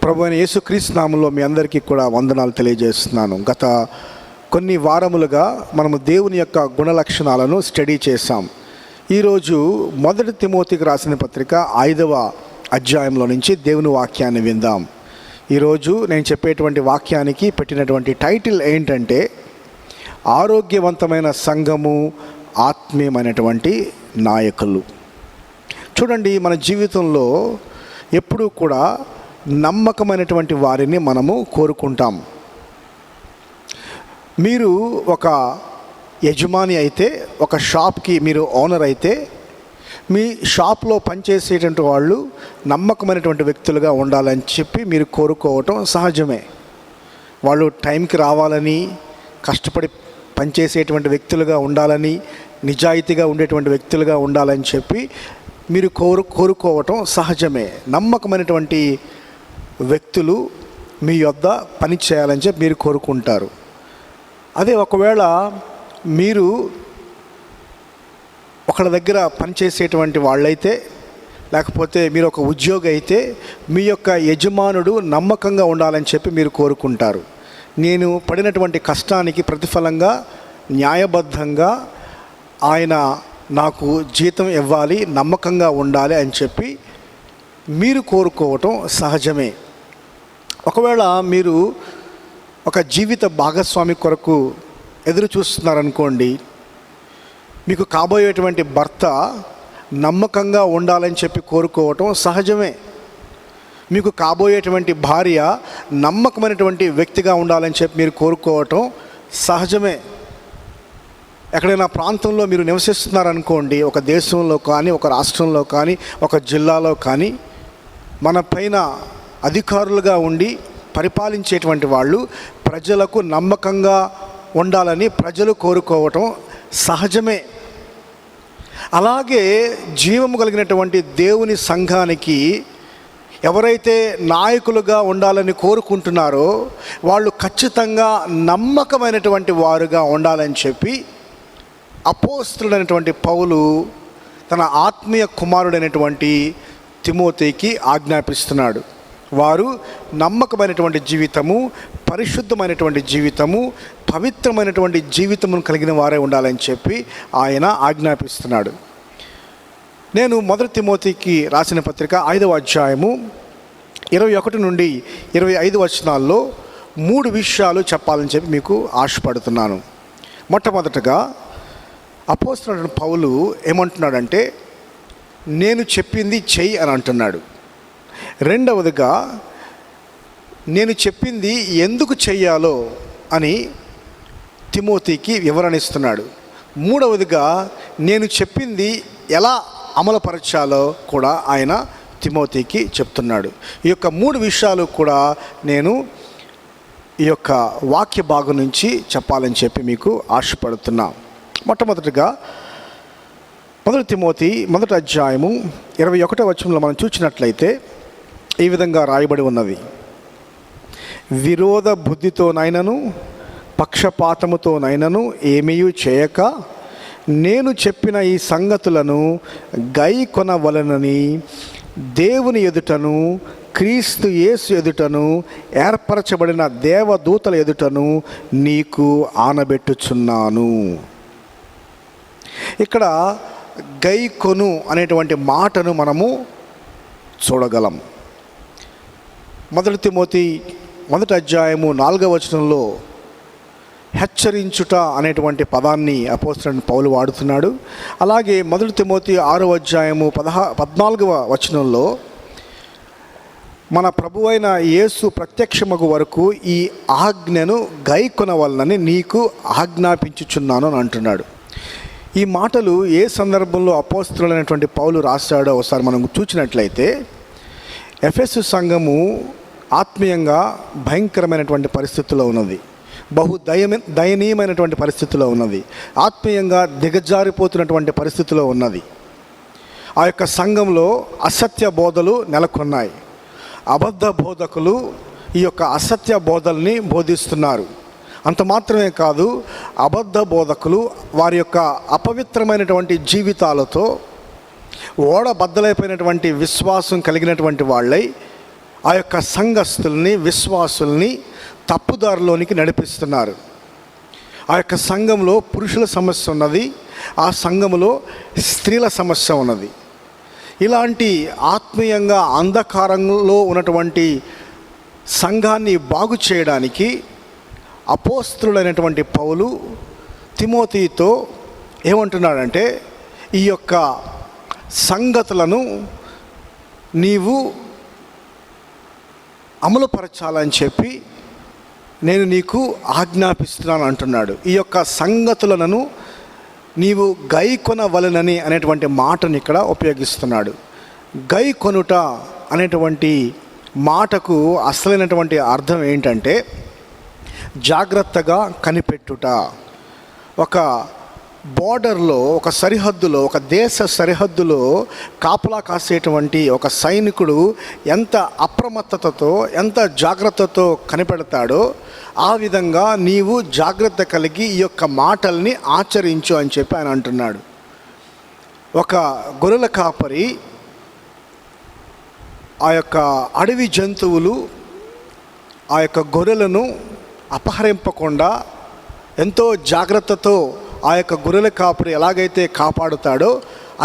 ప్రభు అయిన యేసుక్రీస్తు నామములో మీ అందరికీ కూడా వందనాలు తెలియజేస్తున్నాను. గత కొన్ని వారములుగా మనము దేవుని యొక్క గుణలక్షణాలను స్టడీ చేశాం. ఈరోజు 1 తిమోతికి రాసిన పత్రిక 5వ అధ్యాయంలో నుంచి దేవుని వాక్యాన్ని విందాం. ఈరోజు నేను చెప్పేటువంటి వాక్యానికి పెట్టినటువంటి టైటిల్ ఏంటంటే ఆరోగ్యవంతమైన సంఘము, ఆత్మీయమైనటువంటి నాయకులు. చూడండి, మన జీవితంలో ఎప్పుడూ కూడా నమ్మకమైనటువంటి వారిని మనము కోరుకుంటాం. మీరు ఒక యజమాని అయితే, ఒక షాప్కి మీరు ఓనర్ అయితే, మీ షాప్లో పనిచేసేటువంటి వాళ్ళు నమ్మకమైనటువంటి వ్యక్తులుగా ఉండాలని చెప్పి మీరు కోరుకోవటం సహజమే. వాళ్ళు టైంకి రావాలని, కష్టపడి పనిచేసేటువంటి వ్యక్తులుగా ఉండాలని, నిజాయితీగా ఉండేటువంటి వ్యక్తులుగా ఉండాలని చెప్పి మీరు కోరుకోవటం సహజమే. నమ్మకమైనటువంటి వ్యక్తులు మీ యొద్ద పని చేయాలని చెప్పి మీరు కోరుకుంటారు. అదే ఒకవేళ మీరు ఒకళ్ళ దగ్గర పనిచేసేటువంటి వాళ్ళైతే, లేకపోతే మీరు ఒక ఉద్యోగి అయితే, మీ యొక్క యజమానుడు నమ్మకంగా ఉండాలని చెప్పి మీరు కోరుకుంటారు. నేను పడినటువంటి కష్టానికి ప్రతిఫలంగా న్యాయబద్ధంగా ఆయన నాకు జీతం ఇవ్వాలి, నమ్మకంగా ఉండాలి అని చెప్పి మీరు కోరుకోవటం సహజమే. ఒకవేళ మీరు ఒక జీవిత భాగస్వామి కొరకు ఎదురు చూస్తున్నారనుకోండి, మీకు కాబోయేటువంటి భర్త నమ్మకంగా ఉండాలని చెప్పి కోరుకోవటం సహజమే. మీకు కాబోయేటువంటి భార్య నమ్మకమైనటువంటి వ్యక్తిగా ఉండాలని చెప్పి మీరు కోరుకోవటం సహజమే. ఎక్కడైనా ప్రాంతంలో మీరు నివసిస్తున్నారనుకోండి, ఒక దేశంలో కానీ, ఒక రాష్ట్రంలో కానీ, ఒక జిల్లాలో కానీ, మన పైన అధికారులుగా ఉండి పరిపాలించేటువంటి వాళ్ళు ప్రజలకు నమ్మకంగా ఉండాలని ప్రజలు కోరుకోవటం సహజమే. అలాగే జీవము కలిగినటువంటి దేవుని సంఘానికి ఎవరైతే నాయకులుగా ఉండాలని కోరుకుంటున్నారో వాళ్ళు ఖచ్చితంగా నమ్మకమైనటువంటి వారుగా ఉండాలని చెప్పి అపోస్తలుడైనటువంటి పౌలు తన ఆత్మీయ కుమారుడైనటువంటి తిమోతికి ఆజ్ఞాపిస్తున్నాడు. వారు నమ్మకమైనటువంటి జీవితము, పరిశుద్ధమైనటువంటి జీవితము, పవిత్రమైనటువంటి జీవితమును కలిగిన వారే ఉండాలని చెప్పి ఆయన ఆజ్ఞాపిస్తున్నాడు. నేను 1 తిమోతికి రాసిన పత్రిక 5వ అధ్యాయము 21 నుండి 25 వచనాల్లో 3 విషయాలు చెప్పాలని చెప్పి మీకు ఆశపడుతున్నాను. మొట్టమొదటగా అపోస్తలుడైన పౌలు ఏమంటున్నాడంటే, నేను చెప్పింది చెయ్యి అని అంటున్నాడు. రెండవదిగా నేను చెప్పింది ఎందుకు చెయ్యాలో అని తిమోతికి వివరణ ఇస్తున్నాడు. మూడవదిగా నేను చెప్పింది ఎలా అమలుపరచాలో కూడా ఆయన తిమోతికి చెప్తున్నాడు. ఈ యొక్క 3 విషయాలు కూడా నేను ఈ యొక్క వాక్య భాగం నుంచి చెప్పాలని చెప్పి మీకు ఆశపడుతున్నా. మొట్టమొదటిగా 1 తిమోతి 1వ అధ్యాయము 21వ వచనంలో మనం చూసినట్లయితే ఈ విధంగా రాయబడి ఉన్నది: విరోధ బుద్ధితోనైనను పక్షపాతముతోనైనను ఏమీ చేయక నేను చెప్పిన ఈ సంగతులను గైకొనవలెనని దేవుని ఎదుటను క్రీస్తు యేసు ఎదుటను ఏర్పరచబడిన దేవదూతల ఎదుటను నీకు ఆనబెట్టుచున్నాను. ఇక్కడ గైకొను అనేటువంటి మాటను మనము చూడగలం. 1 తిమోతి 1వ అధ్యాయము 4వ వచనంలో హెచ్చరించుట అనేటువంటి పదాన్ని అపోస్తలుడైన పౌలు వాడుతున్నాడు. అలాగే 1 తిమోతి 6వ అధ్యాయము 14వ వచనంలో మన ప్రభువైన యేసు ప్రత్యక్షమగు వరకు ఈ ఆజ్ఞను గైకొనవలనని నీకు ఆజ్ఞాపించుచున్నాను అని అంటున్నాడు. ఈ మాటలు ఏ సందర్భంలో అపోస్తలుడైనటువంటి పౌలు రాశాడో ఒకసారి మనం చూసినట్లయితే, ఎఫెసు సంఘము ఆత్మీయంగా భయంకరమైనటువంటి పరిస్థితుల్లో ఉన్నది, దయనీయమైనటువంటి పరిస్థితిలో ఉన్నది, ఆత్మీయంగా దిగజారిపోతున్నటువంటి పరిస్థితిలో ఉన్నది. ఆ యొక్క సంఘంలో అసత్య బోధలు నెలకొన్నాయి. అబద్ధ బోధకులు ఈ యొక్క అసత్య బోధల్ని బోధిస్తున్నారు. అంత మాత్రమే కాదు, అబద్ధ బోధకులు వారి యొక్క అపవిత్రమైనటువంటి జీవితాలతో ఓడబద్దలైపోయినటువంటి విశ్వాసం కలిగినటువంటి వాళ్ళై ఆ యొక్క సంఘస్థుల్ని, విశ్వాసుల్ని తప్పుదారిలోనికి నడిపిస్తున్నారు. ఆ యొక్క సంఘంలో పురుషుల సమస్య ఉన్నది, ఆ సంఘంలో స్త్రీల సమస్య ఉన్నది. ఇలాంటి ఆత్మీయంగా అంధకారంలో ఉన్నటువంటి సంఘాన్ని బాగు చేయడానికి అపోస్తలుడైనటువంటి పౌలు తిమోతితో ఏమంటున్నాడంటే, ఈ యొక్క సంగతులను నీవు అమలుపరచాలని చెప్పి నేను నీకు ఆజ్ఞాపిస్తున్నాను అంటున్నాడు. ఈ యొక్క సంగతులను నీవు గైకొనవలెనని అనేటువంటి మాటను ఇక్కడ ఉపయోగిస్తున్నాడు. గైకొనుట అనేటువంటి మాటకు అసలైనటువంటి అర్థం ఏంటంటే జాగ్రత్తగా కనిపెట్టుట. ఒక బోర్డర్లో, ఒక సరిహద్దులో, ఒక దేశ సరిహద్దులో కాపలా కాసేటువంటి ఒక సైనికుడు ఎంత అప్రమత్తతతో, ఎంత జాగ్రత్తతో కనిపెడతాడో ఆ విధంగా నీవు జాగ్రత్త కలిగి ఈ యొక్క మాటల్ని ఆచరించు అని చెప్పి ఆయన అంటున్నాడు. ఒక గొర్రెల కాపరి ఆ యొక్క అడవి జంతువులు ఆ యొక్క గొర్రెలను అపహరింపకుండా ఎంతో జాగ్రత్తతో ఆ యొక్క గొర్రెల కాపరి ఎలాగైతే కాపాడుతాడో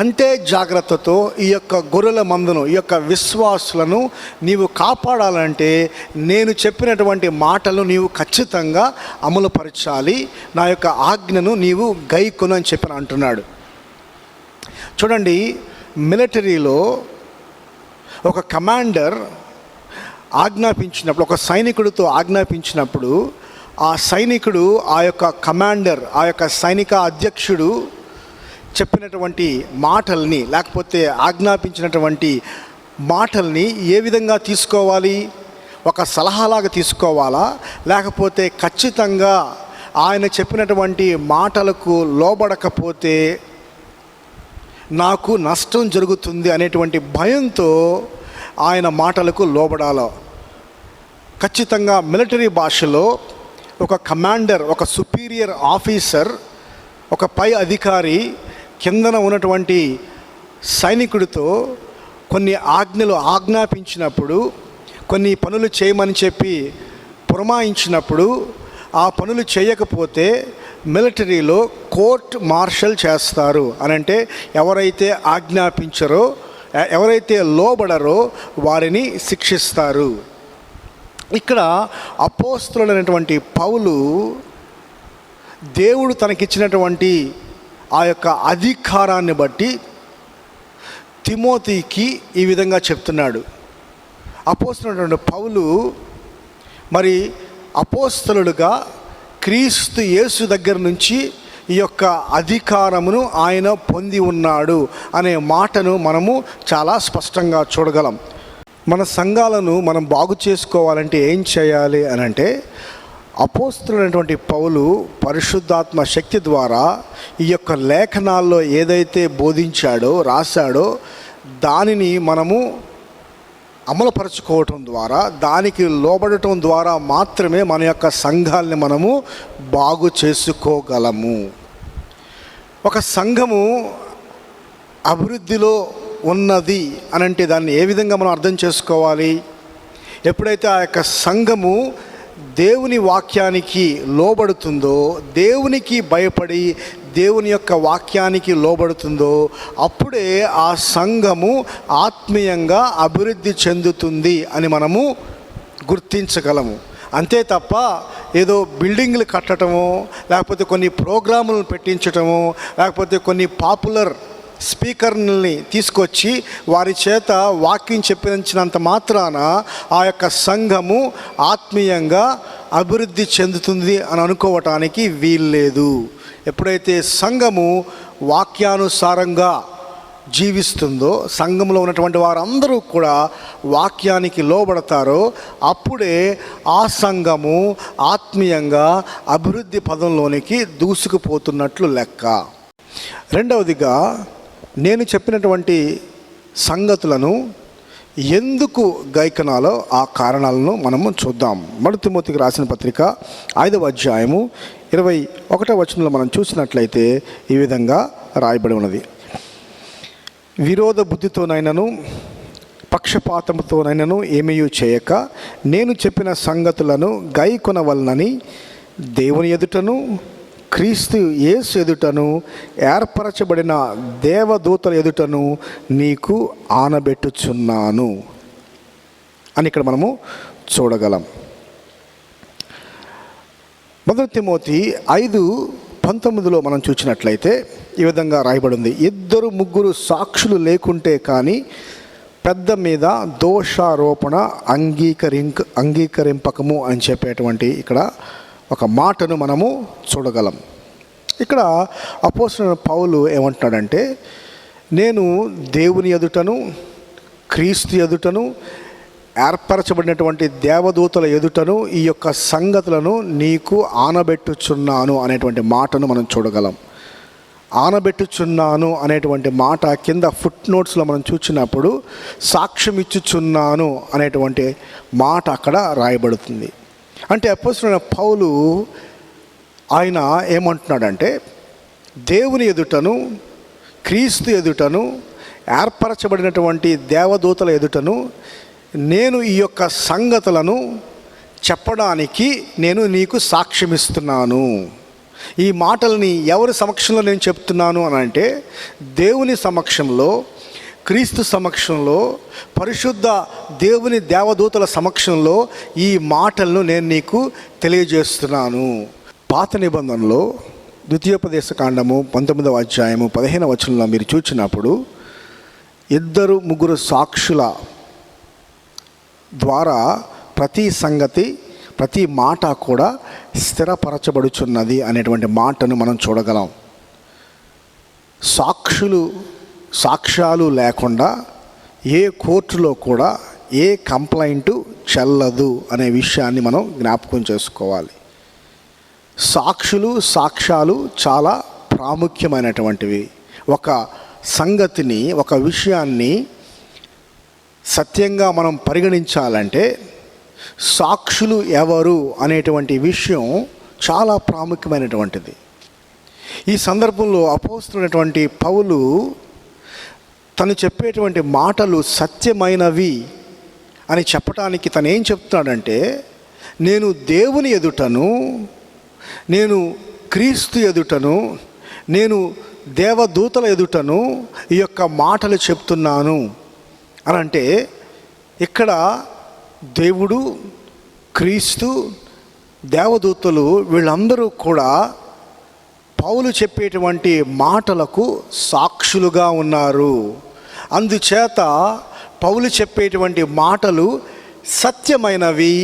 అంతే జాగ్రత్తతో ఈ యొక్క గొర్రెల మందను, ఈ యొక్క విశ్వాసులను నీవు కాపాడాలంటే నేను చెప్పినటువంటి మాటలు నీవు ఖచ్చితంగా అమలుపరచాలి, నా యొక్క ఆజ్ఞను నీవు గైకొను అని చెప్పి అంటున్నాడు. చూడండి, మిలిటరీలో ఒక కమాండర్ ఆజ్ఞాపించినప్పుడు, ఒక సైనికుడితో ఆజ్ఞాపించినప్పుడు ఆ సైనికుడు ఆ యొక్క కమాండర్, ఆ యొక్క సైనిక అధ్యక్షుడు చెప్పినటువంటి మాటల్ని, లేకపోతే ఆజ్ఞాపించినటువంటి మాటల్ని ఏ విధంగా తీసుకోవాలి? ఒక సలహాలాగా తీసుకోవాలా, లేకపోతే ఖచ్చితంగా ఆయన చెప్పినటువంటి మాటలకు లోబడకపోతే నాకు నష్టం జరుగుతుంది అనేటువంటి భయంతో ఆయన మాటలకు లోబడాలో? ఖచ్చితంగా మిలిటరీ భాషలో ఒక కమాండర్, ఒక సుపీరియర్ ఆఫీసర్, ఒక పై అధికారి కిందన ఉన్నటువంటి సైనికుడితో కొన్ని ఆజ్ఞలు ఆజ్ఞాపించినప్పుడు, కొన్ని పనులు చేయమని చెప్పి పురమాయించినప్పుడు ఆ పనులు చేయకపోతే మిలిటరీలో కోర్ట్ మార్షల్ చేస్తారు. అనంటే ఎవరైతే ఆజ్ఞాపించరో, ఎవరైతే లోబడరో వారిని శిక్షిస్తారు. ఇక్కడ అపోస్తలుడైనటువంటి పౌలు దేవుడు తనకిచ్చినటువంటి ఆ యొక్క అధికారాన్ని బట్టి తిమోతికి ఈ విధంగా చెప్తున్నాడు. అపోస్తలుడైనటువంటి పౌలు మరి అపోస్తలుడుగా క్రీస్తు యేసు దగ్గర నుంచి ఈ యొక్క అధికారమును ఆయన పొంది ఉన్నాడు అనే మాటను మనము చాలా స్పష్టంగా చూడగలం. మన సంఘాలను మనం బాగు చేసుకోవాలంటే ఏం చేయాలి అని అంటే, అపోస్తలుడైనటువంటి పౌలు పరిశుద్ధాత్మ శక్తి ద్వారా ఈ యొక్క లేఖనాల్లో ఏదైతే బోధించాడో, రాశాడో దానిని మనము అమలుపరచుకోవటం ద్వారా, దానికి లోబడటం ద్వారా మాత్రమే మన యొక్క సంఘాలని మనము బాగు చేసుకోగలము. ఒక సంఘము అభివృద్ధిలో ఉన్నది అనంటే దాన్ని ఏ విధంగా మనం అర్థం చేసుకోవాలి? ఎప్పుడైతే ఆ యొక్క సంఘము దేవుని వాక్యానికి లోబడుతుందో, దేవునికి భయపడి దేవుని యొక్క వాక్యానికి లోబడుతుందో అప్పుడే ఆ సంఘము ఆత్మీయంగా అభివృద్ధి చెందుతుంది అని మనము గుర్తించగలము. అంతే తప్ప ఏదో బిల్డింగ్లు కట్టడమో, లేకపోతే కొన్ని ప్రోగ్రాములను పెట్టించటమో, లేకపోతే కొన్ని పాపులర్ స్పీకర్ని తీసుకొచ్చి వారి చేత వాక్యం చెప్పించినంత మాత్రాన ఆ యొక్క సంఘము ఆత్మీయంగా అభివృద్ధి చెందుతుంది అని అనుకోవటానికి వీల్లేదు. ఎప్పుడైతే సంఘము వాక్యానుసారంగా జీవిస్తుందో, సంఘంలో ఉన్నటువంటి వారందరూ కూడా వాక్యానికి లోబడతారో అప్పుడే ఆ సంఘము ఆత్మీయంగా అభివృద్ధి పదంలోనికి దూసుకుపోతున్నట్లు లెక్క. రెండవదిగా, నేను చెప్పినటువంటి సంగతులను ఎందుకు గైకొనాలో ఆ కారణాలను మనము చూద్దాం. 1 తిమోతికి రాసిన పత్రిక 5వ అధ్యాయము 21వ వచనంలో మనం చూసినట్లయితే ఈ విధంగా రాయబడి ఉన్నది. విరోధ బుద్ధితోనైనను పక్షపాతంతోనైనను ఏమీ చేయక నేను చెప్పిన సంగతులను గైకొనవలనని దేవుని ఎదుటను క్రీస్తు యేసు ఎదుటను ఏర్పరచబడిన దేవదూతల ఎదుటను నీకు ఆనబెట్టుచున్నాను అని ఇక్కడ మనము చూడగలం. 1 తిమోతి 5:19 మనం చూసినట్లయితే ఈ విధంగా రాయబడింది, 2-3 సాక్షులు లేకుంటే కానీ పెద్ద మీద దోషారోపణ అంగీకరింపకము అని చెప్పేటువంటి ఇక్కడ ఒక మాటను మనము చూడగలం. ఇక్కడ అపోస్తలుడైన పౌలు ఏమంటున్నాడంటే, నేను దేవుని ఎదుటను క్రీస్తు ఎదుటను ఏర్పరచబడినటువంటి దేవదూతల ఎదుటను ఈ యొక్క సంగతులను నీకు ఆనబెట్టుచున్నాను అనేటువంటి మాటను మనం చూడగలం. ఆనబెట్టుచున్నాను అనేటువంటి మాట కింద ఫుట్ నోట్స్లో మనం చూసినప్పుడు సాక్ష్యం ఇచ్చుచున్నాను అనేటువంటి మాట అక్కడ రాయబడుతుంది. అంటే అపోస్తలుడైన పౌలు ఆయన ఏమంటున్నాడంటే, దేవుని ఎదుటను క్రీస్తు ఎదుటను ఏర్పరచబడినటువంటి దేవదూతల ఎదుటను నేను ఈ యొక్క సంగతులను చెప్పడానికి నేను నీకు సాక్ష్యమిస్తున్నాను. ఈ మాటల్ని ఎవరి సమక్షంలో నేను చెప్తున్నాను అని అంటే, దేవుని సమక్షంలో, క్రీస్తు సమక్షంలో, పరిశుద్ధ దేవుని దేవదూతల సమక్షంలో ఈ మాటలను నేను నీకు తెలియజేస్తున్నాను. పాత నిబంధనలో ద్వితీయోపదేశకాండము 19వ అధ్యాయము 15వ వచనంలో మీరు చూసినప్పుడు 2-3 సాక్షుల ద్వారా ప్రతి సంగతి ప్రతి మాట కూడా స్థిరపరచబడుచున్నది అనేటువంటి మాటను మనం చూడగలం. సాక్ష్యాలు లేకుండా ఏ కోర్టులో కూడా ఏ కంప్లైంట్ చెల్లదు అనే విషయాన్ని మనం జ్ఞాపకం చేసుకోవాలి. సాక్ష్యాలు చాలా ప్రాముఖ్యమైనటువంటివి. ఒక సంగతిని, ఒక విషయాన్ని సత్యంగా మనం పరిగణించాలంటే సాక్షులు ఎవరు అనేటువంటి విషయం చాలా ప్రాముఖ్యమైనటువంటిది. ఈ సందర్భంలో అపోస్తలుడైనటువంటి పౌలు తను చెప్పేటువంటి మాటలు సత్యమైనవి అని చెప్పటానికి తను ఏం చెప్తున్నాడంటే, నేను దేవుని ఎదుటను, నేను క్రీస్తు ఎదుటను, నేను దేవదూతల ఎదుటను ఈ యొక్క మాటలు చెప్తున్నాను అని అంటే, ఇక్కడ దేవుడు, క్రీస్తు, దేవదూతలు వీళ్ళందరూ కూడా పౌలు చెప్పేటువంటి మాటలకు సాక్షులుగా ఉన్నారు. అందుచేత పౌలు చెప్పేటువంటి మాటలు సత్యమైనవి,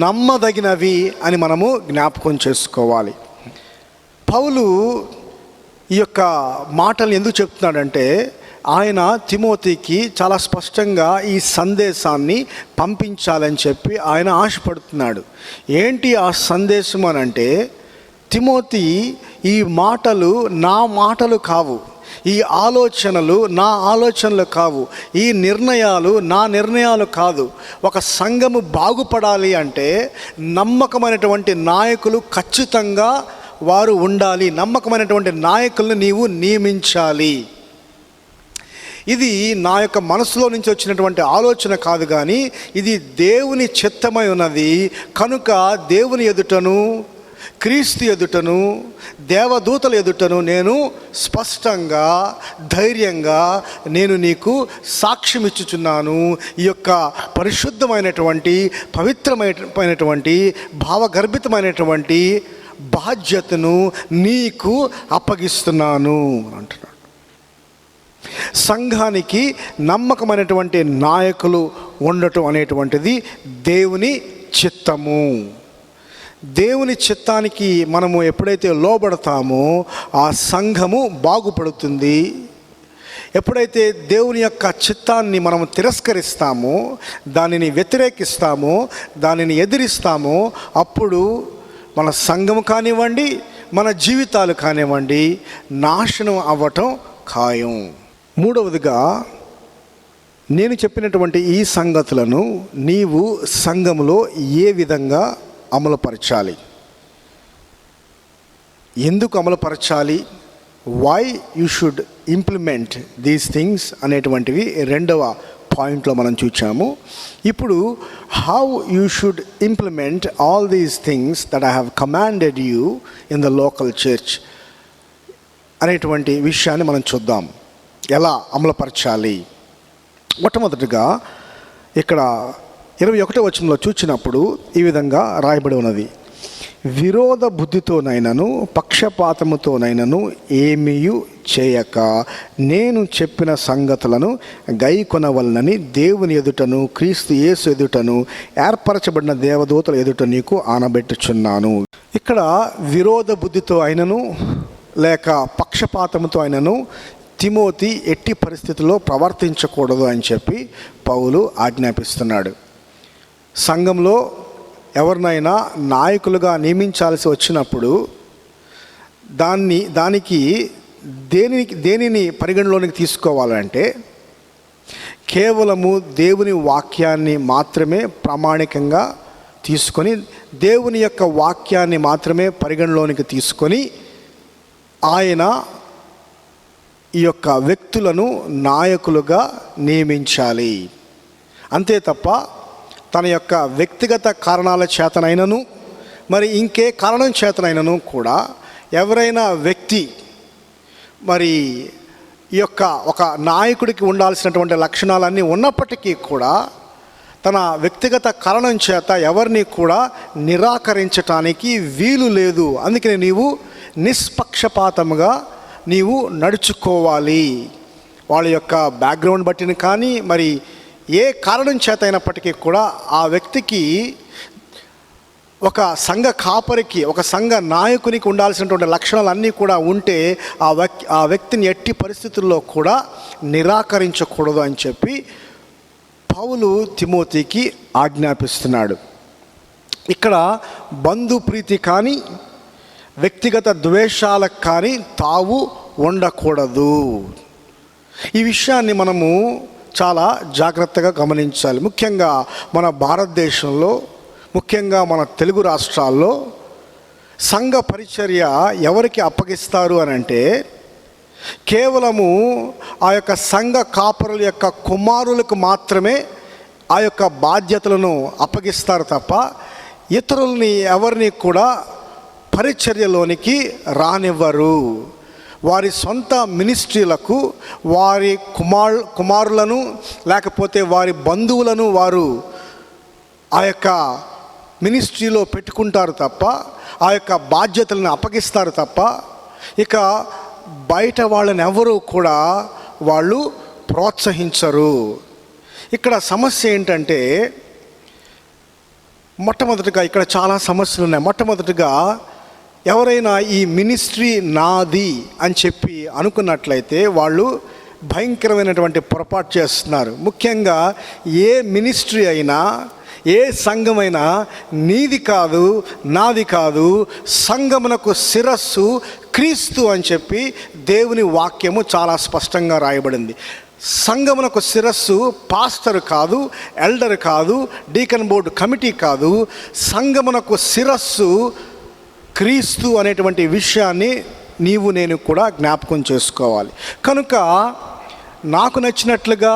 నమ్మదగినవి అని మనము జ్ఞాపకం చేసుకోవాలి. పౌలు ఈ యొక్క మాటలు ఎందుకు చెప్తున్నాడంటే, ఆయన తిమోతికి చాలా స్పష్టంగా ఈ సందేశాన్ని పంపించాలని చెప్పి ఆయన ఆశపడుతున్నాడు. ఏంటి ఆ సందేశం అని అంటే, తిమోతి, ఈ మాటలు నా మాటలు కావు, ఈ ఆలోచనలు నా ఆలోచనలు కావు, ఈ నిర్ణయాలు నా నిర్ణయాలు కాదు. ఒక సంఘము బాగుపడాలి అంటే నమ్మకమైనటువంటి నాయకులు ఖచ్చితంగా వారు ఉండాలి. నమ్మకమైనటువంటి నాయకులను నీవు నియమించాలి. ఇది నా యొక్క మనసులో నుంచి వచ్చినటువంటి ఆలోచన కాదు, కానీ ఇది దేవుని చిత్తమై ఉన్నది. కనుక దేవుని ఎదుటను, క్రీస్తు ఎదుటను, దేవదూతల ఎదుటను నేను స్పష్టంగా, ధైర్యంగా నేను నీకు సాక్ష్యం ఇచ్చుచున్నాను. ఈ యొక్క పరిశుద్ధమైనటువంటి, పవిత్రమైనటువంటి, భావగర్భితమైనటువంటి బాధ్యతను నీకు అప్పగిస్తున్నాను అంటున్నాడు. సంఘానికి నమ్మకమైనటువంటి నాయకులు ఉండటం అనేటువంటిది దేవుని చిత్తము. దేవుని చిత్తానికి మనము ఎప్పుడైతే లోబడతామో ఆ సంఘము బాగుపడుతుంది. ఎప్పుడైతే దేవుని యొక్క చిత్తాన్ని మనము తిరస్కరిస్తామో, దానిని వ్యతిరేకిస్తామో, దానిని ఎదిరిస్తామో, అప్పుడు మన సంఘము కానివ్వండి, మన జీవితాలు కానివ్వండి, నాశనం అవ్వటం ఖాయం. మూడవదిగా, నేను చెప్పినటువంటి ఈ సంగతులను నీవు సంఘములో ఏ విధంగా అమలుపరచాలి, ఎందుకు అమలుపరచాలి, why you should implement these things అనేటువంటివి రెండవ పాయింట్లో మనం చూచాము. ఇప్పుడు how you should implement all these things that I have commanded you in the local church అనేటువంటి విషయాన్ని మనం చూద్దాం. ఎలా అమలుపరచాలి? మొట్టమొదటిగా ఇక్కడ 21వ వచనంలో చూచినప్పుడు ఈ విధంగా రాయబడి ఉన్నది, విరోధ బుద్ధితోనైనను పక్షపాతముతోనైనను ఏమీయు చేయక నేను చెప్పిన సంగతులను గైకొనవలనని దేవుని ఎదుటను క్రీస్తు యేసు ఎదుటను ఏర్పరచబడిన దేవదూతల ఎదుట నీకు ఆనబెట్టుచున్నాను. ఇక్కడ విరోధ బుద్ధితో అయినను లేక పక్షపాతముతో అయినను తిమోతి ఎట్టి పరిస్థితుల్లో ప్రవర్తించకూడదు అని చెప్పి పౌలు ఆజ్ఞాపిస్తున్నాడు. సంఘంలో ఎవరినైనా నాయకులుగా నియమించాల్సి వచ్చినప్పుడు దానికి దేనిని పరిగణలోనికి తీసుకోవాలంటే కేవలము దేవుని వాక్యాన్ని మాత్రమే ప్రామాణికంగా తీసుకొని, దేవుని యొక్క వాక్యాన్ని మాత్రమే పరిగణలోనికి తీసుకొని ఆయన ఈ యొక్క వ్యక్తులను నాయకులుగా నియమించాలి. అంతే తప్ప తన యొక్క వ్యక్తిగత కారణాల చేతనైనను మరి ఇంకే కారణం చేతనైనను కూడా ఎవరైనా వ్యక్తి మరి ఈ యొక్క ఒక నాయకుడికి ఉండాల్సినటువంటి లక్షణాలన్నీ ఉన్నప్పటికీ కూడా తన వ్యక్తిగత కారణం చేత ఎవరిని కూడా నిరాకరించటానికి వీలు లేదు. అందుకని నీవు నిష్పక్షపాతముగా నీవు నడుచుకోవాలి. వాళ్ళ యొక్క బ్యాక్గ్రౌండ్ బట్టిని కానీ మరి ఏ కారణం చేత అయినప్పటికీ కూడా ఆ వ్యక్తికి, ఒక సంఘ కాపరికి, ఒక సంఘ నాయకునికి ఉండాల్సినటువంటి లక్షణాలన్నీ కూడా ఉంటే ఆ వ్యక్తిని ఎట్టి పరిస్థితుల్లో కూడా నిరాకరించకూడదు అని చెప్పి పౌలు తిమోతికి ఆజ్ఞాపిస్తున్నాడు. ఇక్కడ బంధు ప్రీతి కానీ వ్యక్తిగత ద్వేషాలకు కానీ తావు ఉండకూడదు. ఈ విషయాన్ని మనము చాలా జాగ్రత్తగా గమనించాలి. ముఖ్యంగా మన భారతదేశంలో, ముఖ్యంగా మన తెలుగు రాష్ట్రాల్లో సంఘ పరిచర్య ఎవరికి అప్పగిస్తారు అని అంటే కేవలము ఆ యొక్క సంఘ కాపరుల యొక్క కుమారులకు మాత్రమే ఆ యొక్క బాధ్యతలను అప్పగిస్తారు తప్ప ఇతరుల్ని ఎవరిని కూడా పరిచర్యలోనికి రానివ్వరు. వారి సొంత మినిస్ట్రీలకు వారి కుమారులను లేకపోతే వారి బంధువులను వారు ఆ యొక్క మినిస్ట్రీలో పెట్టుకుంటారు తప్ప, ఆ యొక్క బాధ్యతలను అప్పగిస్తారు తప్ప ఇక బయట వాళ్ళని ఎవరూ కూడా వాళ్ళు ప్రోత్సహించరు. ఇక్కడ సమస్య ఏంటంటే మొట్టమొదటిగా ఇక్కడ చాలా సమస్యలు ఉన్నాయి. మొట్టమొదటిగా ఎవరైనా ఈ మినిస్ట్రీ నాది అని చెప్పి అనుకున్నట్లయితే వాళ్ళు భయంకరమైనటువంటి పొరపాటు చేస్తున్నారు. ముఖ్యంగా ఏ మినిస్ట్రీ అయినా, ఏ సంఘమైనా నీది కాదు, నాది కాదు, సంఘమునకు శిరస్సు క్రీస్తు అని చెప్పి దేవుని వాక్యము చాలా స్పష్టంగా రాయబడింది. సంఘమునకు శిరస్సు పాస్టర్ కాదు, ఎల్డర్ కాదు, డీకన్ బోర్డు కమిటీ కాదు, సంఘమునకు శిరస్సు క్రీస్తు అనేటువంటి విషయాన్ని నీవు నేను కూడా జ్ఞాపకం చేసుకోవాలి. కనుక నాకు నచ్చినట్లుగా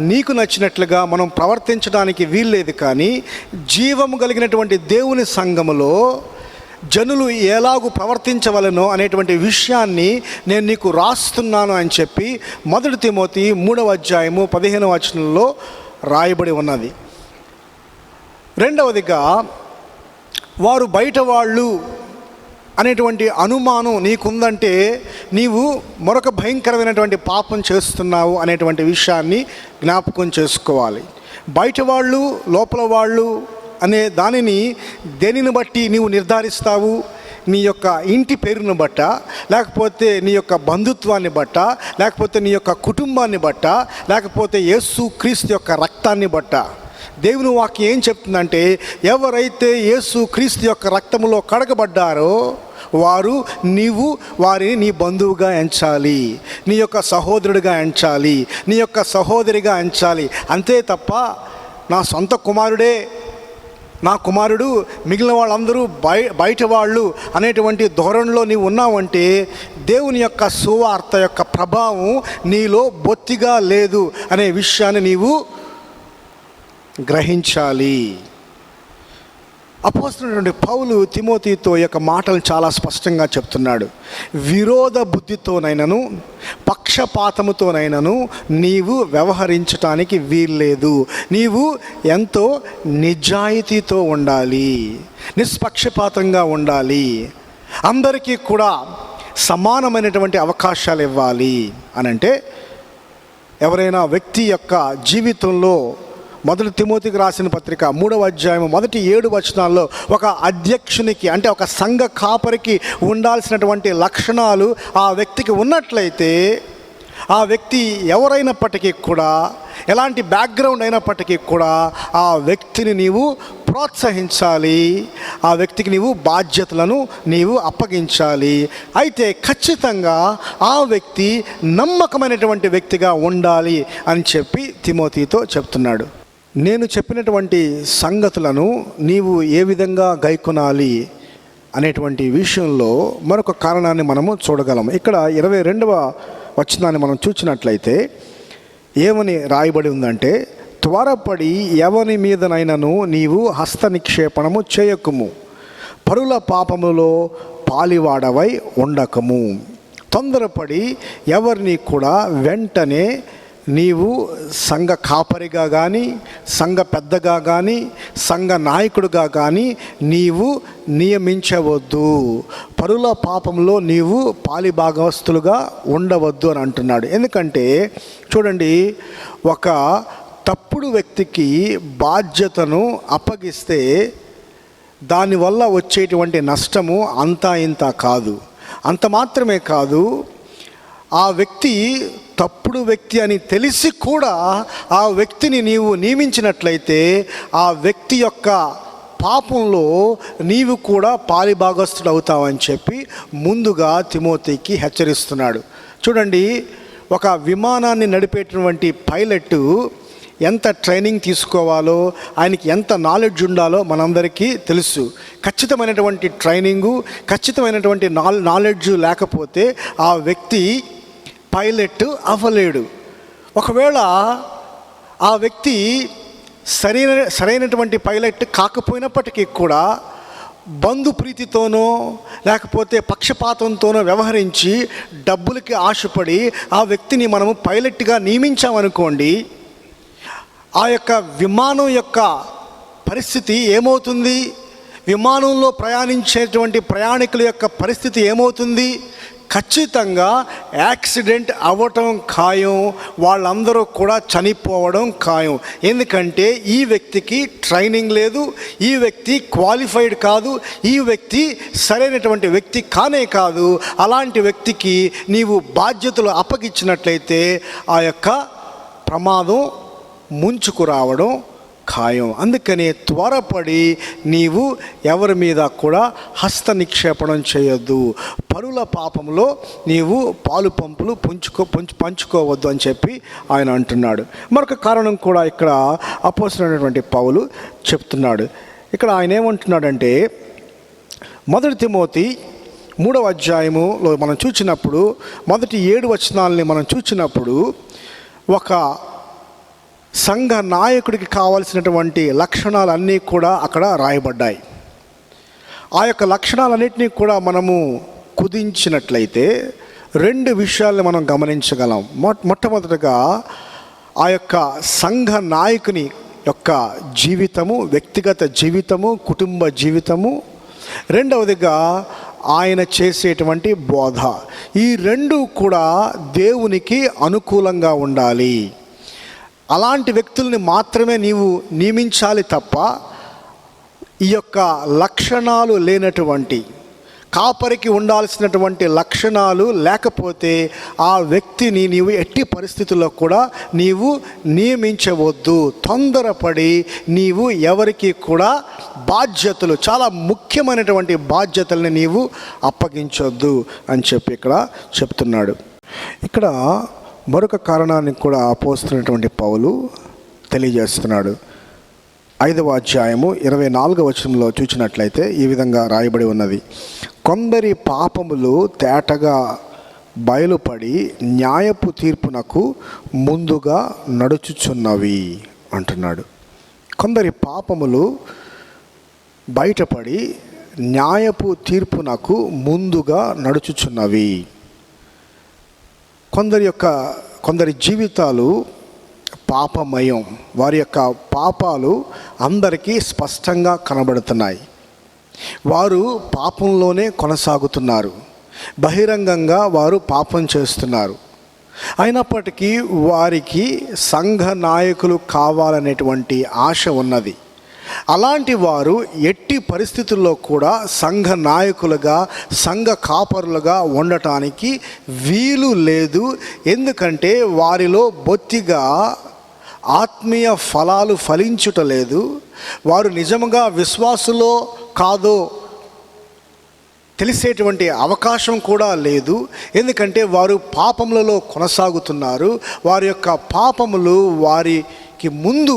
నీకు నచ్చినట్లుగా మనం ప్రవర్తించడానికి వీల్లేదు. కానీ జీవము కలిగినటువంటి దేవుని సంఘములో జనులు ఎలాగూ ప్రవర్తించవలనో అనేటువంటి విషయాన్ని నేను నీకు రాస్తున్నాను అని చెప్పి 1 తిమోతి 3వ అధ్యాయము 15వ వచనంలో రాయబడి ఉన్నది. రెండవదిగా వారు బయట వాళ్ళు అనేటువంటి అనుమానం నీకుందంటే నీవు మరొక భయంకరమైనటువంటి పాపం చేస్తున్నావు అనేటువంటి విషయాన్ని జ్ఞాపకం చేసుకోవాలి. బయట వాళ్ళు లోపల వాళ్ళు అనే దానిని దేనిని బట్టి నీవు నిర్ధారిస్తావు? నీ యొక్క ఇంటి పేరును బట్ట, లేకపోతే నీ యొక్క బంధుత్వాన్ని బట్ట, లేకపోతే నీ యొక్క కుటుంబాన్ని బట్ట, లేకపోతే యేసు క్రీస్తు యొక్క రక్తాన్ని బట్ట. దేవుని వాక్యం ఏం చెప్తుందంటే ఎవరైతే యేసు క్రీస్తు యొక్క రక్తములో కడగబడ్డారో నీవు వారిని నీ బంధువుగా ఎంచాలి, నీ యొక్క సహోదరుడిగా ఎంచాలి, నీ యొక్క సహోదరిగా ఎంచాలి. అంతే తప్ప నా సొంత కుమారుడే, నా కుమారుడు, మిగిలిన వాళ్ళందరూ బయట వాళ్ళు అనేటువంటి ధోరణిలో నీవు ఉన్నావంటే దేవుని యొక్క సువార్త యొక్క ప్రభావం నీలో బొత్తిగా లేదు అనే విషయాన్ని నీవు గ్రహించాలి. అపోస్తలుడైన పౌలు తిమోతితో యొక్క మాటలు చాలా స్పష్టంగా చెప్తున్నాడు. విరోధ బుద్ధితోనైనను పక్షపాతముతోనైనను నీవు వ్యవహరించటానికి వీల్లేదు. నీవు ఎంతో నిజాయితీతో ఉండాలి, నిష్పక్షపాతంగా ఉండాలి, అందరికీ కూడా సమానమైనటువంటి అవకాశాలు ఇవ్వాలి అనంటే, ఎవరైనా వ్యక్తి యొక్క జీవితంలో మొదటి తిమోతికి రాసిన పత్రిక 3వ అధ్యాయం మొదటి 7 వచనాల్లో ఒక అధ్యక్షునికి అంటే ఒక సంఘ కాపరికి ఉండాల్సినటువంటి లక్షణాలు ఆ వ్యక్తికి ఉన్నట్లయితే, ఆ వ్యక్తి ఎవరైనప్పటికీ కూడా, ఎలాంటి బ్యాక్గ్రౌండ్ అయినప్పటికీ కూడా ఆ వ్యక్తిని నీవు ప్రోత్సహించాలి, ఆ వ్యక్తికి నీవు బాధ్యతలను నీవు అప్పగించాలి. అయితే ఖచ్చితంగా ఆ వ్యక్తి నమ్మకమైనటువంటి వ్యక్తిగా ఉండాలి అని చెప్పి తిమోతితో చెప్తున్నాడు. నేను చెప్పినటువంటి సంగతులను నీవు ఏ విధంగా గైకొనాలి అనేటువంటి విషయంలో మరొక కారణాన్ని మనము చూడగలం. ఇక్కడ 22వ వచనాన్ని మనం చూసినట్లయితే ఏమని రాయబడి ఉందంటే, త్వరపడి ఎవని మీదనైనను నీవు హస్త నిక్షేపణము చేయకుము, పరుల పాపములో పాలివాడవై ఉండకము. తొందరపడి ఎవరిని కూడా వెంటనే నీవు సంఘ కాపరిగా కానీ, సంఘ పెద్దగా కానీ, సంఘ నాయకుడిగా కానీ నీవు నియమించవద్దు. పరుల పాపంలో నీవు పాలిభాగస్తులుగా ఉండవద్దు అని అంటున్నాడు. ఎందుకంటే చూడండి, ఒక తప్పుడు వ్యక్తికి బాధ్యతను అప్పగిస్తే దానివల్ల వచ్చేటువంటి నష్టము అంతా ఇంత కాదు. అంత మాత్రమే కాదు, ఆ వ్యక్తి తప్పుడు వ్యక్తి అని తెలిసి కూడా ఆ వ్యక్తిని నీవు నియమించినట్లయితే ఆ వ్యక్తి యొక్క పాపంలో నీవు కూడా పాలిభాగస్తుడు అవుతావని చెప్పి ముందుగా తిమోతికి హెచ్చరిస్తున్నాడు. చూడండి, ఒక విమానాన్ని నడిపేటువంటి పైలట్ ఎంత ట్రైనింగ్ తీసుకోవాలో, ఆయనకి ఎంత నాలెడ్జ్ ఉండాలో మనందరికీ తెలుసు. ఖచ్చితమైనటువంటి ట్రైనింగు, ఖచ్చితమైనటువంటి నాలెడ్జ్ లేకపోతే ఆ వ్యక్తి పైలట్ అవ్వలేడు. ఒకవేళ ఆ వ్యక్తి సరైనటువంటి పైలట్ కాకపోయినప్పటికీ కూడా బంధు ప్రీతితోనో లేకపోతే పక్షపాతంతోనో వ్యవహరించి డబ్బులకి ఆశపడి ఆ వ్యక్తిని మనము పైలట్గా నియమించామనుకోండి, ఆ యొక్క విమానం యొక్క పరిస్థితి ఏమవుతుంది? విమానంలో ప్రయాణించేటువంటి ప్రయాణికుల యొక్క పరిస్థితి ఏమవుతుంది? ఖచ్చితంగా యాక్సిడెంట్ అవ్వటం ఖాయం, వాళ్ళందరూ కూడా చనిపోవడం ఖాయం. ఎందుకంటే ఈ వ్యక్తికి ట్రైనింగ్ లేదు, ఈ వ్యక్తి క్వాలిఫైడ్ కాదు, ఈ వ్యక్తి సరైనటువంటి వ్యక్తి కానే కాదు. అలాంటి వ్యక్తికి నీవు బాధ్యతలు అప్పగించినట్లయితే ఆ యొక్క ప్రమాదం ముంచుకు రావడం ఖాయం. అందుకని త్వరపడి నీవు ఎవరి మీద కూడా హస్త నిక్షేపణం చేయొద్దు, పరుల పాపంలో నీవు పాలు పంపులు పంచుకోవద్దు అని చెప్పి ఆయన అంటున్నాడు. మరొక కారణం కూడా ఇక్కడ అపోస్తలుడైనటువంటి పౌలు చెప్తున్నాడు. ఇక్కడ ఆయన ఏమంటున్నాడంటే, మొదటి తిమోతి 3వ అధ్యాయములో మనం చూసినప్పుడు మొదటి 7 వచనాలని మనం చూసినప్పుడు ఒక సంఘ నాయకుడికి కావాల్సినటువంటి లక్షణాలన్నీ కూడా అక్కడ రాయబడ్డాయి. ఆ యొక్క లక్షణాలన్నింటినీ కూడా మనము కుదించినట్లయితే 2 విషయాలను మనం గమనించగలం. మొట్టమొదటిగా ఆ యొక్క సంఘ నాయకుని యొక్క జీవితము, వ్యక్తిగత జీవితము, కుటుంబ జీవితము. రెండవదిగా ఆయన చేసేటువంటి బోధ. ఈ 2 కూడా దేవునికి అనుకూలంగా ఉండాలి. అలాంటి వ్యక్తుల్ని మాత్రమే నీవు నియమించాలి తప్ప ఈ యొక్క లక్షణాలు లేనటువంటి, కాపరికి ఉండాల్సినటువంటి లక్షణాలు లేకపోతే ఆ వ్యక్తిని నీవు ఎట్టి పరిస్థితుల్లో కూడా నీవు నియమించవద్దు. తొందరపడి నీవు ఎవరికి కూడా బాధ్యతలు, చాలా ముఖ్యమైనటువంటి బాధ్యతల్ని నీవు అప్పగించొద్దు అని చెప్పి ఇక్కడ చెప్తున్నాడు. ఇక్కడ మరొక కారణాన్ని కూడా అపోస్తలుడైనటువంటి పౌలు తెలియజేస్తున్నాడు. 5వ అధ్యాయము 24వ వచనంలో చూసినట్లయితే ఈ విధంగా రాయబడి ఉన్నది, కొందరి పాపములు తేటగా బయలుపడి న్యాయపు తీర్పునకు ముందుగా నడుచుచున్నవి అంటున్నాడు. కొందరి పాపములు బయటపడి న్యాయపు తీర్పునకు ముందుగా నడుచుచున్నవి. కొందరి జీవితాలు పాపమయం. వారి యొక్క పాపాలు అందరికీ స్పష్టంగా కనబడుతున్నాయి. వారు పాపంలోనే కొనసాగుతున్నారు. బహిరంగంగా వారు పాపం చేస్తున్నారు. అయినప్పటికీ వారికి సంఘ నాయకులు కావాలనేటువంటి ఆశ ఉన్నది. అలాంటి వారు ఎట్టి పరిస్థితుల్లో కూడా సంఘ నాయకులుగా, సంఘ కాపరులుగా ఉండటానికి వీలు లేదు. ఎందుకంటే వారిలో బొత్తిగా ఆత్మీయ ఫలాలు ఫలించుటలేదు. వారు నిజంగా విశ్వాసులో కాదో తెలిసేటువంటి అవకాశం కూడా లేదు. ఎందుకంటే వారు పాపములలో కొనసాగుతున్నారు. వారి యొక్క పాపములు వారికి ముందు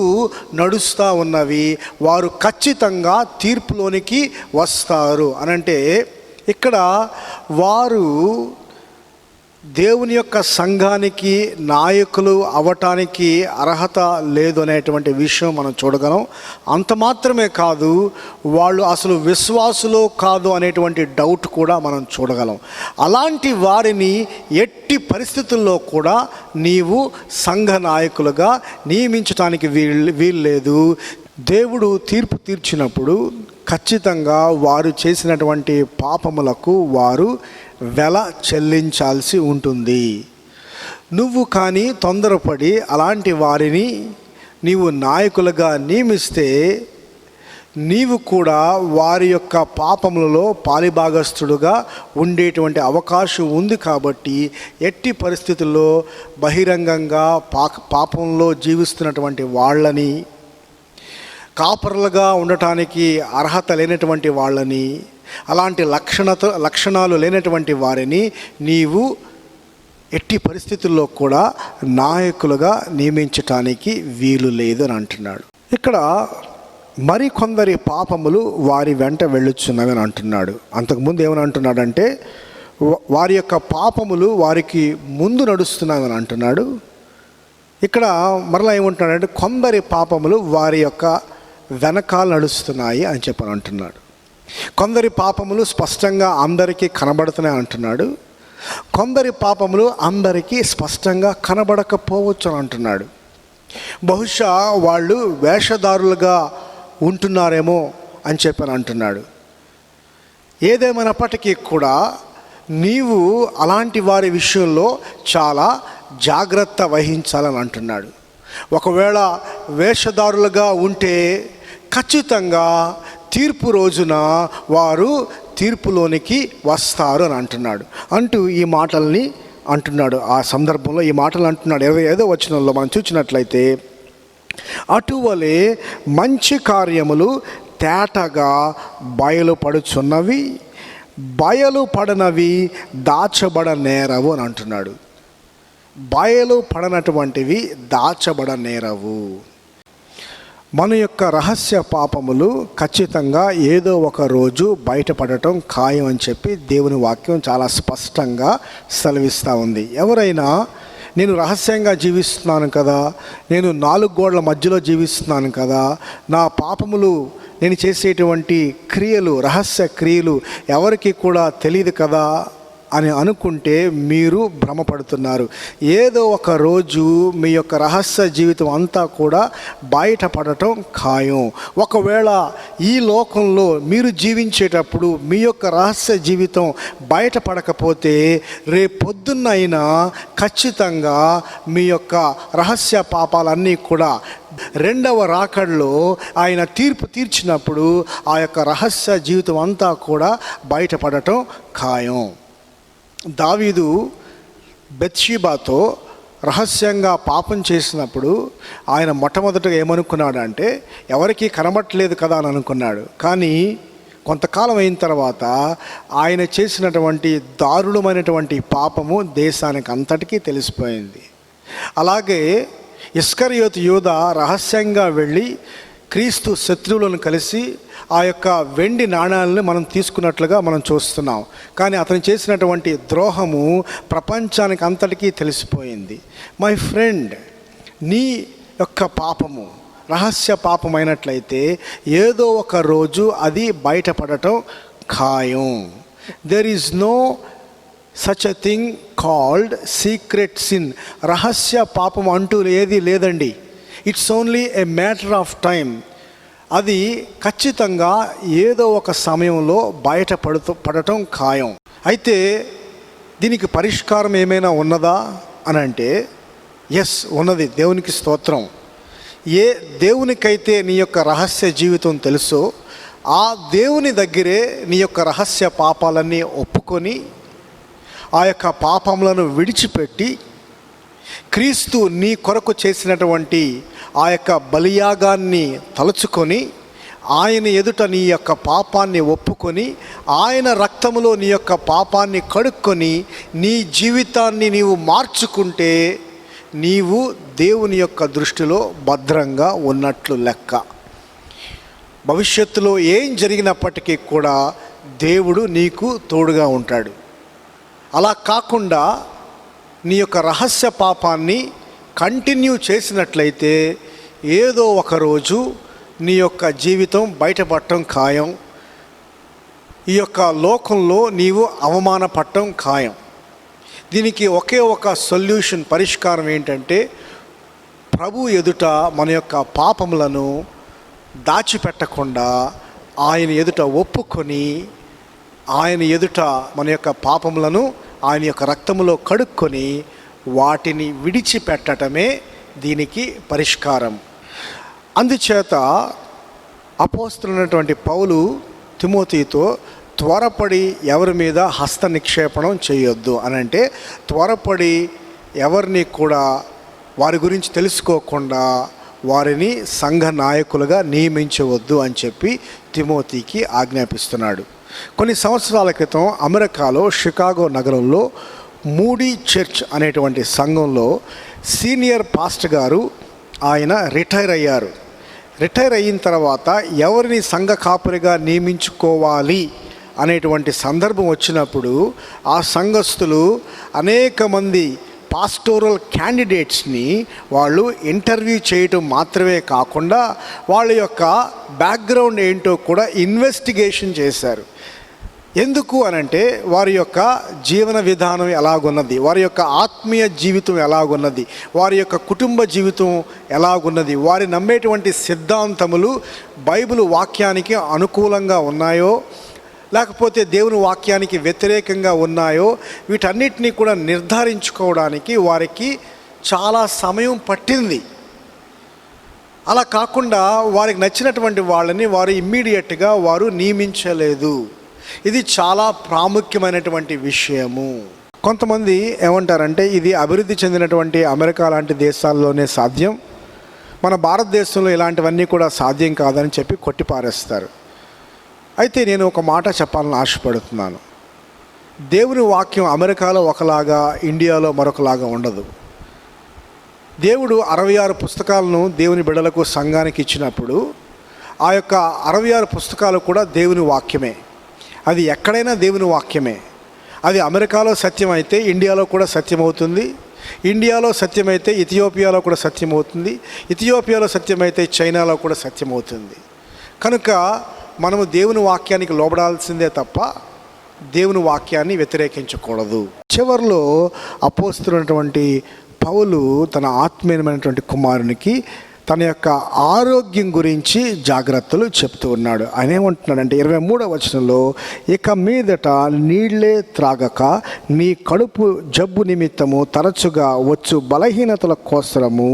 నడుస్తూ ఉన్నవి. వారు ఖచ్చితంగా తీర్పులోనికి వస్తారు అనంటే ఇక్కడ వారు దేవుని యొక్క సంఘానికి నాయకులు అవ్వటానికి అర్హత లేదు అనేటువంటి విషయం మనం చూడగలం. అంత మాత్రమే కాదు, వాళ్ళు అసలు విశ్వాసులో కాదు అనేటువంటి డౌట్ కూడా మనం చూడగలం. అలాంటి వారిని ఎట్టి పరిస్థితుల్లో కూడా నీవు సంఘ నాయకులుగా నియమించడానికి వీల్లేదు. దేవుడు తీర్పు తీర్చినప్పుడు ఖచ్చితంగా వారు చేసినటువంటి పాపములకు వారు వెల చెల్లించాల్సి ఉంటుంది. నువ్వు కానీ తొందరపడి అలాంటి వారిని నీవు నాయకులుగా నియమిస్తే నీవు కూడా వారి యొక్క పాపములలో పాలిభాగస్తుడుగా ఉండేటువంటి అవకాశం ఉంది. కాబట్టి ఎట్టి పరిస్థితుల్లో బహిరంగంగా పాపంలో జీవిస్తున్నటువంటి వాళ్ళని, కాపరులుగా ఉండటానికి అర్హత లేనటువంటి వాళ్ళని, అలాంటి లక్షణాలు లేనటువంటి వారిని నీవు ఎట్టి పరిస్థితుల్లో కూడా నాయకులుగా నియమించటానికి వీలు లేదు అని అంటున్నాడు. ఇక్కడ మరికొందరి పాపములు వారి వెంట వెళ్ళుచున్నవి అని అంటున్నాడు. అంతకుముందు ఏమని అంటున్నాడంటే వారి యొక్క పాపములు వారికి ముందు నడుస్తున్నాయి అని అంటున్నాడు. ఇక్కడ మరలా ఏమంటున్నాడంటే కొందరి పాపములు వారి యొక్క వెనకాల నడుస్తున్నాయి అని చెప్పని అంటున్నాడు. కొందరి పాపములు స్పష్టంగా అందరికీ కనబడుతున్నాయి అంటున్నాడు. కొందరి పాపములు అందరికీ స్పష్టంగా కనబడకపోవచ్చు అని అంటున్నాడు. బహుశా వాళ్ళు వేషధారులుగా ఉంటున్నారేమో అని చెప్పని అంటున్నాడు. ఏదేమైనప్పటికీ కూడా నీవు అలాంటి వారి విషయంలో చాలా జాగ్రత్త వహించాలని అంటున్నాడు. ఒకవేళ వేషధారులుగా ఉంటే ఖచ్చితంగా తీర్పు రోజున వారు తీర్పులోనికి వస్తారు అని అంటున్నాడు. అంటూ ఈ మాటల్ని అంటున్నాడు. ఆ సందర్భంలో ఈ మాటలు అంటున్నాడు. 25వ వచనంలో మనం చూసినట్లయితే, అటువలే మంచి కార్యములు తేటగా బయలుపడుచున్నవి, బయలుపడనవి దాచబడనేరవు అని అంటున్నాడు. బయలుపడనటువంటివి దాచబడనేరవు. మన యొక్క రహస్య పాపములు ఖచ్చితంగా ఏదో ఒక రోజు బయటపడటం ఖాయం అని చెప్పి దేవుని వాక్యం చాలా స్పష్టంగా సెలవిస్తూ ఉంది. ఎవరైనా నేను రహస్యంగా జీవిస్తున్నాను కదా, నేను 4 గోడల మధ్యలో జీవిస్తున్నాను కదా, నా పాపములు, నేను చేసేటువంటి క్రియలు, రహస్య క్రియలు ఎవరికి కూడా తెలియదు కదా అని అనుకుంటే మీరు భ్రమపడుతున్నారు. ఏదో ఒక రోజు మీ యొక్క రహస్య జీవితం అంతా కూడా బయటపడటం ఖాయం. ఒకవేళ ఈ లోకంలో మీరు జీవించేటప్పుడు మీ యొక్క రహస్య జీవితం బయటపడకపోతే రేపొద్దున్నైనా ఖచ్చితంగా మీ యొక్క రహస్య పాపాలన్నీ కూడా రెండవ రాకడలో ఆయన తీర్పు తీర్చినప్పుడు ఆ యొక్క రహస్య జీవితం అంతా కూడా బయటపడటం ఖాయం. దావీదు బెత్షెబాతో రహస్యంగా పాపం చేసినప్పుడు ఆయన మొట్టమొదటగా ఏమనుకున్నాడంటే ఎవరికీ కనబట్టలేదు కదా అని అనుకున్నాడు. కానీ కొంతకాలం అయిన తర్వాత ఆయన చేసినటువంటి దారుణమైనటువంటి పాపము దేశానికి అంతటికీ తెలిసిపోయింది. అలాగే ఇస్కరియోతు యూదా రహస్యంగా వెళ్ళి క్రీస్తు శత్రువులను కలిసి ఆ యొక్క వెండి నాణాలను మనం తీసుకున్నట్లుగా మనం చూస్తున్నాం. కానీ అతను చేసినటువంటి ద్రోహము ప్రపంచానికి అంతటికీ తెలిసిపోయింది. మై ఫ్రెండ్, నీ యొక్క పాపము, రహస్య పాపమైనట్లయితే ఏదో ఒక రోజు అది బయటపడటం ఖాయం. There is no such a thing called secret sin. రహస్య పాపం అంటూ ఏది లేదండి. It's only a matter of time. అది ఖచ్చితంగా ఏదో ఒక సమయంలో పడటం ఖాయం. అయితే దీనికి పరిష్కారం ఏమైనా ఉన్నదా అని అంటే ఎస్, ఉన్నది. దేవునికి స్తోత్రం. ఏ దేవునికైతే నీ యొక్క రహస్య జీవితం తెలుసో ఆ దేవుని దగ్గరే నీ యొక్క రహస్య పాపాలన్నీ ఒప్పుకొని ఆ యొక్క పాపములను విడిచిపెట్టి క్రీస్తు నీ కొరకు చేసినటువంటి ఆ యొక్క బలియాగాన్ని తలుచుకొని ఆయన ఎదుట నీ యొక్క పాపాన్ని ఒప్పుకొని ఆయన రక్తములో నీ యొక్క పాపాన్ని కడుక్కొని నీ జీవితాన్ని నీవు మార్చుకుంటే నీవు దేవుని యొక్క దృష్టిలో భద్రంగా ఉన్నట్లు లెక్క. భవిష్యత్తులో ఏం జరిగినప్పటికీ కూడా దేవుడు నీకు తోడుగా ఉంటాడు. అలా కాకుండా నీ యొక్క రహస్య పాపాన్ని కంటిన్యూ చేసినట్లయితే ఏదో ఒకరోజు నీ యొక్క జీవితం బయటపడటం ఖాయం. ఈ యొక్క లోకంలో నీవు అవమానపడటం ఖాయం. దీనికి ఒకే ఒక సొల్యూషన్, పరిష్కారం ఏంటంటే ప్రభు ఎదుట మన యొక్క పాపములను దాచిపెట్టకుండా ఆయన ఎదుట ఒప్పుకొని ఆయన ఎదుట మన యొక్క పాపములను ఆయన యొక్క రక్తములో కడుక్కొని వాటిని విడిచిపెట్టడమే దీనికి పరిష్కారం. అందుచేత అపోస్తలుడైనటువంటి పౌలు తిమోతితో త్వరపడి ఎవరి మీద హస్త నిక్షేపణం చేయొద్దు అని అంటే, త్వరపడి ఎవరిని కూడా వారి గురించి తెలుసుకోకుండా వారిని సంఘ నాయకులుగా నియమించవద్దు అని చెప్పి తిమోతికి ఆజ్ఞాపిస్తున్నాడు. కొన్ని సంవత్సరాల క్రితం అమెరికాలో షికాగో నగరంలో మూడీ చర్చ్ అనేటువంటి సంఘంలో సీనియర్ పాస్టర్ గారు ఆయన రిటైర్ అయ్యారు. రిటైర్ అయిన తర్వాత ఎవరిని సంఘ కాపురిగా నియమించుకోవాలి అనేటువంటి సందర్భం వచ్చినప్పుడు ఆ సంఘస్థులు అనేక మంది పాస్టోరల్ క్యాండిడేట్స్ని వాళ్ళు ఇంటర్వ్యూ చేయటం మాత్రమే కాకుండా వాళ్ళ యొక్క బ్యాక్గ్రౌండ్ ఏంటో కూడా ఇన్వెస్టిగేషన్ చేశారు. ఎందుకు అనంటే వారి యొక్క జీవన విధానం ఎలాగున్నది, వారి యొక్క ఆత్మీయ జీవితం ఎలాగున్నది, వారి యొక్క కుటుంబ జీవితం ఎలాగున్నది, వారి నమ్మేటువంటి సిద్ధాంతములు బైబిల్ వాక్యానికి అనుకూలంగా ఉన్నాయో లేకపోతే దేవుని వాక్యానికి వ్యతిరేకంగా ఉన్నాయో వీటన్నిటినీ కూడా నిర్ధారించుకోవడానికి వారికి చాలా సమయం పట్టింది. అలా కాకుండా వారికి నచ్చినటువంటి వాళ్ళని వారు ఇమ్మీడియట్గా వారు నియమించలేదు. ఇది చాలా ప్రాముఖ్యమైనటువంటి విషయము. కొంతమంది ఏమంటారంటే ఇది అభివృద్ధి చెందినటువంటి అమెరికా లాంటి దేశాల్లోనే సాధ్యం, మన భారతదేశంలో ఇలాంటివన్నీ కూడా సాధ్యం కాదని చెప్పి కొట్టిపారేస్తారు. అయితే నేను ఒక మాట చెప్పాలని ఆశపడుతున్నాను. దేవుని వాక్యం అమెరికాలో ఒకలాగా ఇండియాలో మరొకలాగా ఉండదు. దేవుడు 66 పుస్తకాలను దేవుని బిడ్డలకు సంఘానికి ఇచ్చినప్పుడు ఆ యొక్క 66 పుస్తకాలు కూడా దేవుని వాక్యమే. అది ఎక్కడైనా దేవుని వాక్యమే. అది అమెరికాలో సత్యమైతే ఇండియాలో కూడా సత్యమవుతుంది, ఇండియాలో సత్యమైతే ఇథియోపియాలో కూడా సత్యమవుతుంది, ఇథియోపియాలో సత్యమైతే చైనాలో కూడా సత్యమవుతుంది. కనుక మనము దేవుని వాక్యానికి లోబడాల్సిందే తప్ప దేవుని వాక్యాన్ని వ్యతిరేకించకూడదు. చివరిలో అపోస్తలుడైనటువంటి పౌలు తన ఆత్మీయమైనటువంటి కుమారునికి తన యొక్క ఆరోగ్యం గురించి జాగ్రత్తలు చెప్తూ ఉన్నాడు. ఆయన ఏమంటున్నాడంటే 23వ వచనంలో, ఇక మీదట నీళ్లే త్రాగక నీ కడుపు జబ్బు నిమిత్తము తరచుగా వచ్చు బలహీనతల కోసరము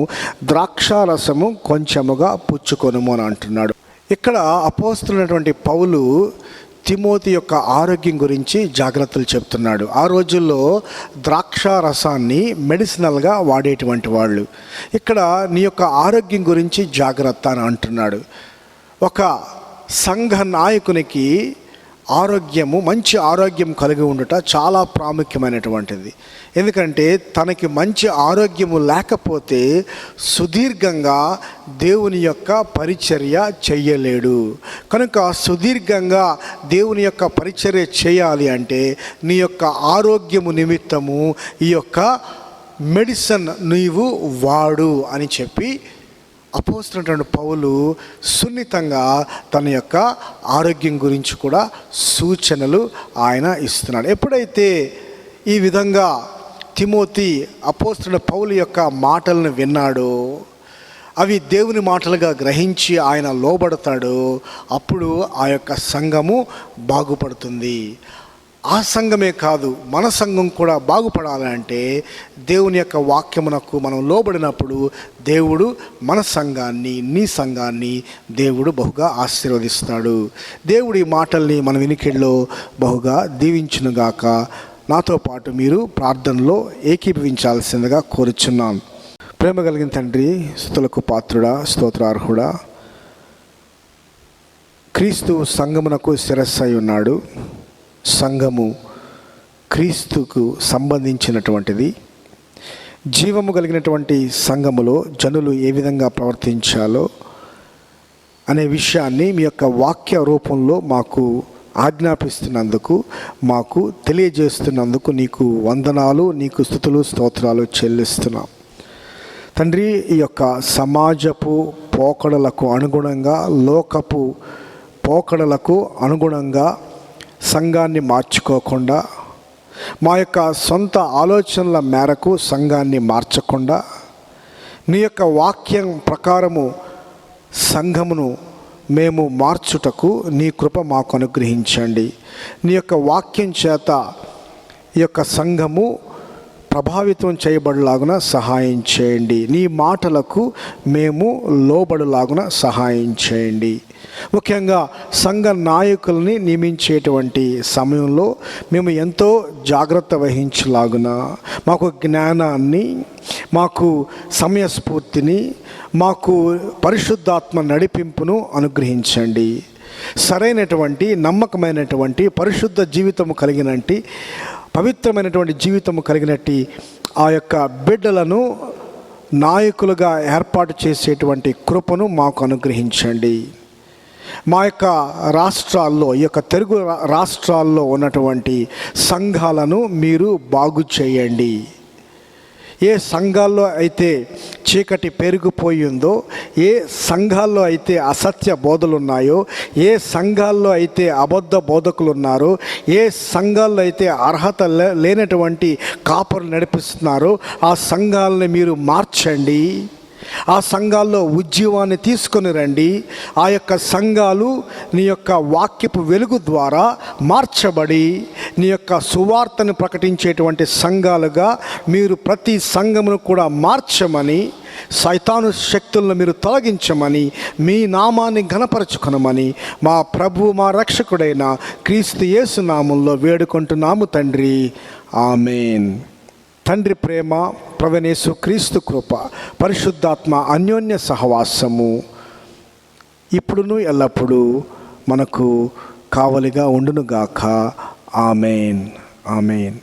ద్రాక్షారసము కొంచెముగా పుచ్చుకొనుము అని అంటున్నాడు. ఇక్కడ అపోస్తలుడైనటువంటి పౌలు తిమోతి యొక్క ఆరోగ్యం గురించి జాగ్రత్తలు చెప్తున్నాడు. ఆ రోజుల్లో ద్రాక్ష రసాన్ని మెడిసినల్గా వాడేటువంటి వాళ్ళు. ఇక్కడ నీ యొక్క ఆరోగ్యం గురించి జాగ్రత్త అని అంటున్నాడు. ఒక సంఘ నాయకునికి ఆరోగ్యము, మంచి ఆరోగ్యం కలిగి ఉండుట చాలా ప్రాముఖ్యమైనటువంటిది. ఎందుకంటే తనకి మంచి ఆరోగ్యము లేకపోతే సుదీర్ఘంగా దేవుని యొక్క పరిచర్య చెయ్యలేడు. కనుక సుదీర్ఘంగా దేవుని యొక్క పరిచర్య చేయాలి అంటే నీ యొక్క ఆరోగ్యము నిమిత్తము ఈ యొక్క మెడిసిన్ నీవు వాడు అని చెప్పి అపోస్తలుడైన పౌలు సున్నితంగా తన యొక్క ఆరోగ్యం గురించి కూడా సూచనలు ఆయన ఇస్తున్నాడు. ఎప్పుడైతే ఈ విధంగా తిమోతి అపోస్తలుడైన పౌలు యొక్క మాటలను విన్నాడో, అవి దేవుని మాటలుగా గ్రహించి ఆయన లోబడతాడు, అప్పుడు ఆ యొక్క సంఘము బాగుపడుతుంది. ఆ సంఘమే కాదు, మన సంఘం కూడా బాగుపడాలంటే దేవుని యొక్క వాక్యమునకు మనం లోబడినప్పుడు దేవుడు మన సంఘాన్ని, నీ సంఘాన్ని దేవుడు బహుగా ఆశీర్వదిస్తాడు. దేవుడి మాటల్ని మన వినికిడిలో బహుగా దీవించునుగాక. నాతో పాటు మీరు ప్రార్థనలో ఏకీభవించాల్సిందిగా కోరుచున్నాను. ప్రేమ కలిగిన తండ్రి, స్తుతులకు పాత్రుడా, స్తోత్రార్హుడా, క్రీస్తు సంఘమునకు శిరస్సై ఉన్నాడు. సంఘము క్రీస్తుకు సంబంధించినటువంటిది. జీవము కలిగినటువంటి సంఘములో జనులు ఏ విధంగా ప్రవర్తించాలో అనే విషయాన్ని మీ యొక్క వాక్య రూపంలో మాకు ఆజ్ఞాపిస్తున్నందుకు, మాకు తెలియజేస్తున్నందుకు నీకు వందనాలు, నీకు స్తుతులు, స్తోత్రాలు చెల్లిస్తున్నాం తండ్రి. ఈ యొక్క సమాజపు పోకడలకు అనుగుణంగా, లోకపు పోకడలకు అనుగుణంగా సంఘాన్ని మార్చుకోకుండా, మా యొక్క సొంత ఆలోచనల మేరకు సంఘాన్ని మార్చకుండా, నీ యొక్క వాక్యం ప్రకారము సంఘమును మేము మార్చుటకు నీ కృప మాకు అనుగ్రహించండి. నీ యొక్క వాక్యం చేత ఈ యొక్క సంఘము ప్రభావితం చేయబడలాగున సహాయం చేయండి. నీ మాటలకు మేము లోబడులాగున సహాయం చేయండి. ముఖ్యంగా సంఘ నాయకుల్ని నియమించేటువంటి సమయంలో మేము ఎంతో జాగ్రత్త వహించలాగున, మాకు జ్ఞానాన్ని, మాకు సమయస్ఫూర్తిని, మాకు పరిశుద్ధాత్మ నడిపింపును అనుగ్రహించండి. సరైనటువంటి, నమ్మకమైనటువంటి, పరిశుద్ధ జీవితము కలిగినట్టి, పవిత్రమైనటువంటి జీవితము కలిగినట్టి ఆ యొక్క బిడ్డలను నాయకులుగా ఏర్పాటు చేసేటువంటి కృపను మాకు అనుగ్రహించండి. మా యొక్క రాష్ట్రాల్లో, ఈ యొక్క తెలుగు రాష్ట్రాల్లో ఉన్నటువంటి సంఘాలను మీరు బాగు చేయండి. ఏ సంఘాల్లో అయితే చీకటి పెరిగిపోయిందో, ఏ సంఘాల్లో అయితే అసత్య బోధలు ఉన్నాయో, ఏ సంఘాల్లో అయితే అబద్ధ బోధకులు ఉన్నారో, ఏ సంఘాల్లో అయితే అర్హత లేనటువంటి కాపరులు నడిపిస్తున్నారో ఆ సంఘాలని మీరు మార్చండి. ఆ సంఘాల్లో ఉద్యమాన్ని తీసుకొని రండి. ఆ యొక్క సంఘాలు నీ యొక్క వాక్యపు వెలుగు ద్వారా మార్చబడి నీ యొక్క సువార్తను ప్రకటించేటువంటి సంఘాలుగా మీరు ప్రతి సంఘమును కూడా మార్చమని, సైతాను శక్తులను మీరు తొలగించమని, మీ నామాన్ని ఘనపరచుకొనమని మా ప్రభు, మా రక్షకుడైన క్రీస్తు యేసు నామములో వేడుకుంటున్నాము తండ్రి. ఆమేన్. తండ్రి ప్రేమ, ప్రభువైన యేసు క్రీస్తు కృప, పరిశుద్ధాత్మ అన్యోన్య సహవాసము ఇప్పుడును ఎల్లప్పుడూ మనకు కావలిగా ఉండునుగాక. ఆమేన్. ఆమేన్.